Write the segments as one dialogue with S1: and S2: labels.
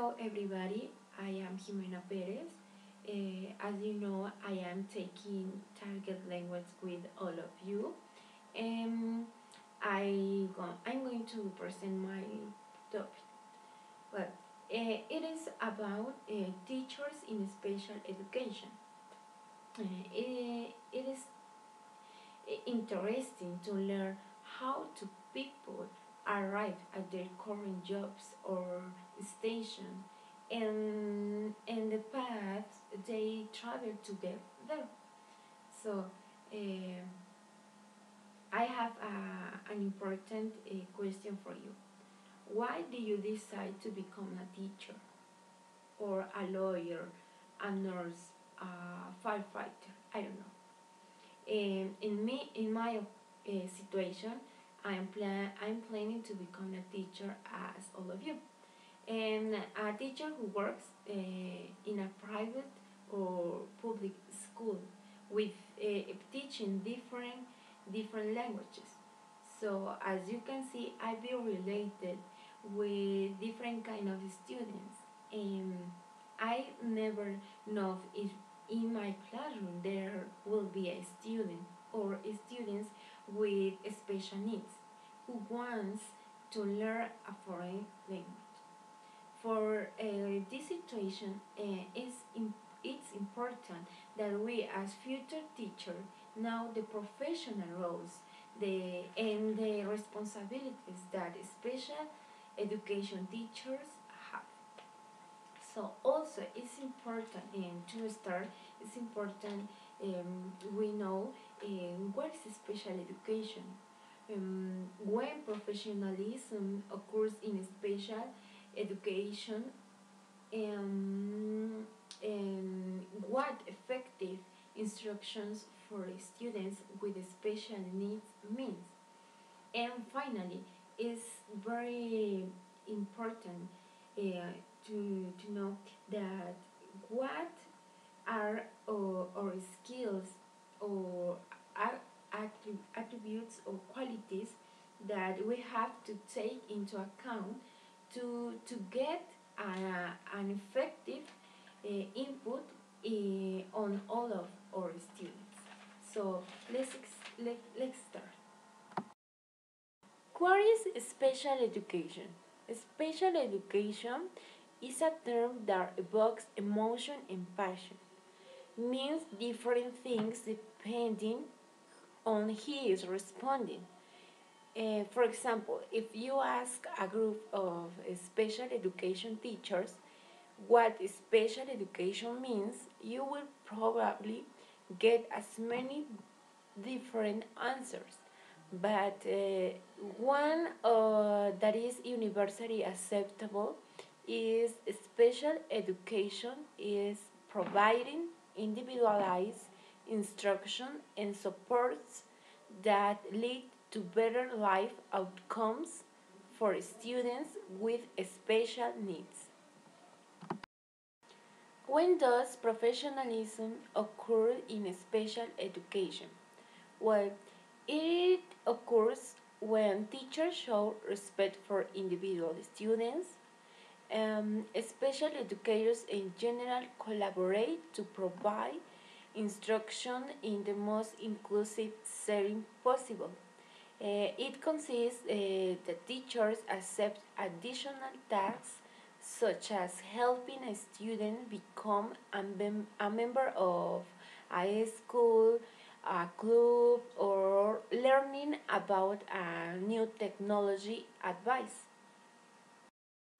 S1: Hello everybody, I am Jimena Perez. As you know, I am taking target language with all of you. Um, I'm going to present my topic. Well, it is about teachers in special education. It is interesting to learn how to people arrive at their current jobs or station and the paths they travel to get there. So I have an important question for you. Why do you decide to become a teacher or a lawyer, a nurse, a firefighter? I don't know. In my situation, I'm planning to become a teacher as all of you, and a teacher who works in a private or public school with teaching different languages. So as you can see, I be related with different kind of students, and I never know if in my classroom there will be a student or students with special needs who wants to learn a foreign language. For this situation, it's important that we as future teachers know the professional roles and the responsibilities that special education teachers have. So also it's important to start, it's important we know what is special education. When professionalism occurs in special education, um, what effective instructions for students with special needs means. And finally, it's very important to know that what are or skills or attributes or qualities that we have to take into account to get an effective input on all of our students. So let's start. What is special education? Special education is a term that evokes emotion and passion. Means different things depending on he is responding. For example, if you ask a group of special education teachers what special education means, you will probably get as many different answers. But one that is universally acceptable is special education is providing individualized instruction and supports that lead to better life outcomes for students with special needs. When does professionalism occur in special education? Well, it occurs when teachers show respect for individual students. Special educators in general collaborate to provide instruction in the most inclusive setting possible. It consists that teachers accept additional tasks such as helping a student become a member of a school, a club, or learning about a new technology advice.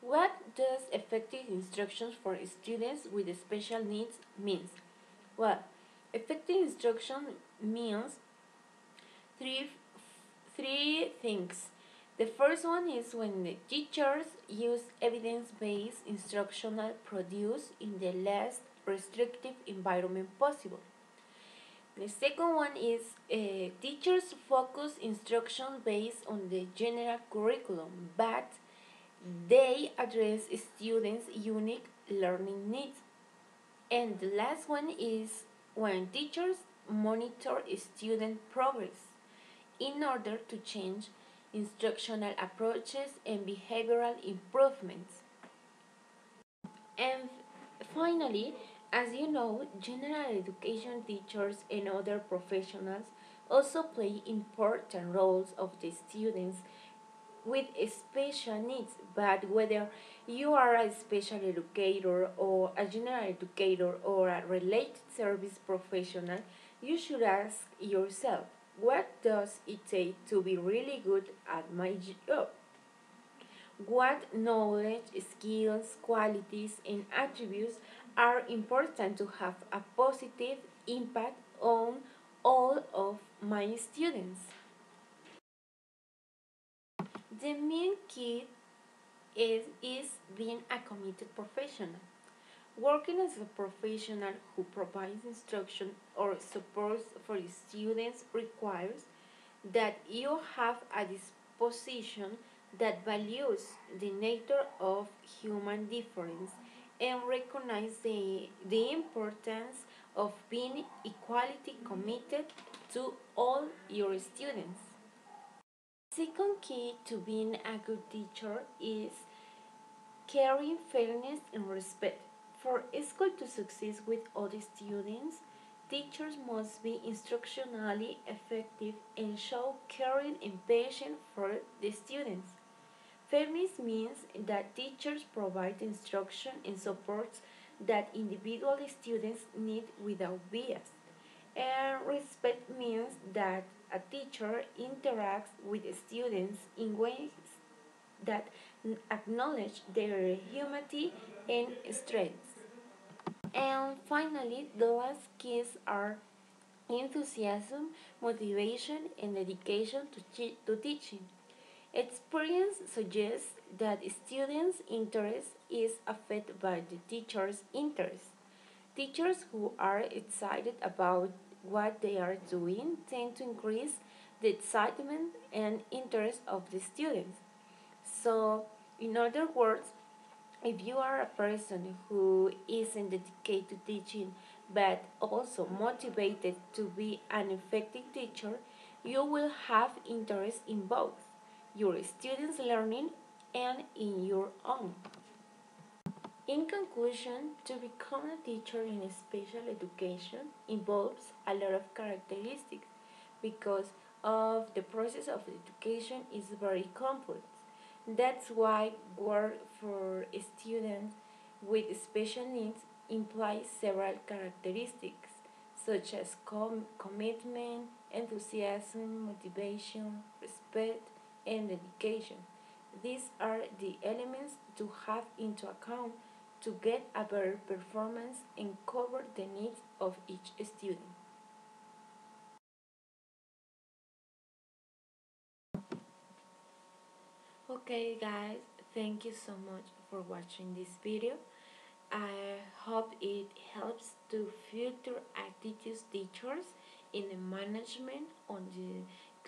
S1: What does effective instructions for students with special needs means? Well, effective instruction means three three things. The first one is when the teachers use evidence-based instructional produced in the least restrictive environment possible. The second one is teachers focus instruction based on the general curriculum, but they address students' unique learning needs. And the last one is when teachers monitor student progress in order to change instructional approaches and behavioral improvements. And finally, as you know, general education teachers and other professionals also play important roles of the students with special needs. But whether you are a special educator or a general educator or a related service professional, you should ask yourself, what does it take to be really good at my job? What knowledge, skills, qualities, and attributes are important to have a positive impact on all of my students? The main key is being a committed professional. Working as a professional who provides instruction or support for students requires that you have a disposition that values the nature of human difference and recognize the importance of being equality committed to all your students. Second key to being a good teacher is caring, fairness, and respect. For a school to succeed with all the students, teachers must be instructionally effective and show caring and patience for the students. Fairness means that teachers provide instruction and supports that individual students need without bias. And respect means that a teacher interacts with students in ways that acknowledge their humanity and strengths. And finally, the last keys are enthusiasm, motivation, and dedication to teaching. Experience suggests that students' interest is affected by the teacher's interest. Teachers who are excited about what they are doing tend to increase the excitement and interest of the students. So, in other words, if you are a person who isn't dedicated to teaching but also motivated to be an effective teacher, you will have interest in both your students' learning and in your own. In conclusion, to become a teacher in special education involves a lot of characteristics because of the process of education is very complex. That's why work for students with special needs implies several characteristics such as commitment, enthusiasm, motivation, respect, and dedication. These are the elements to have into account to get a better performance and cover the needs of each student. Okay guys, thank you so much for watching this video. I hope it helps to future attitudes teachers in the management on the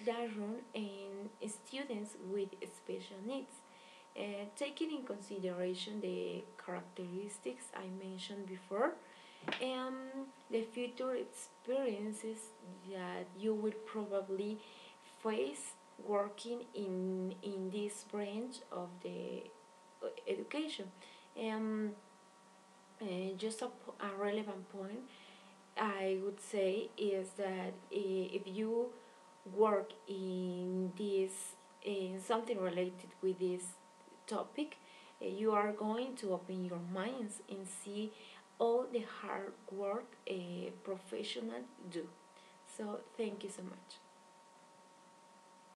S1: classroom and students with special needs. Taking in consideration the characteristics I mentioned before and the future experiences that you will probably face working in this branch of the education. Um, just a relevant point I would say is that if you work in this in something related with this topic, you are going to open your minds and see all the hard work a professional do. So thank you so much.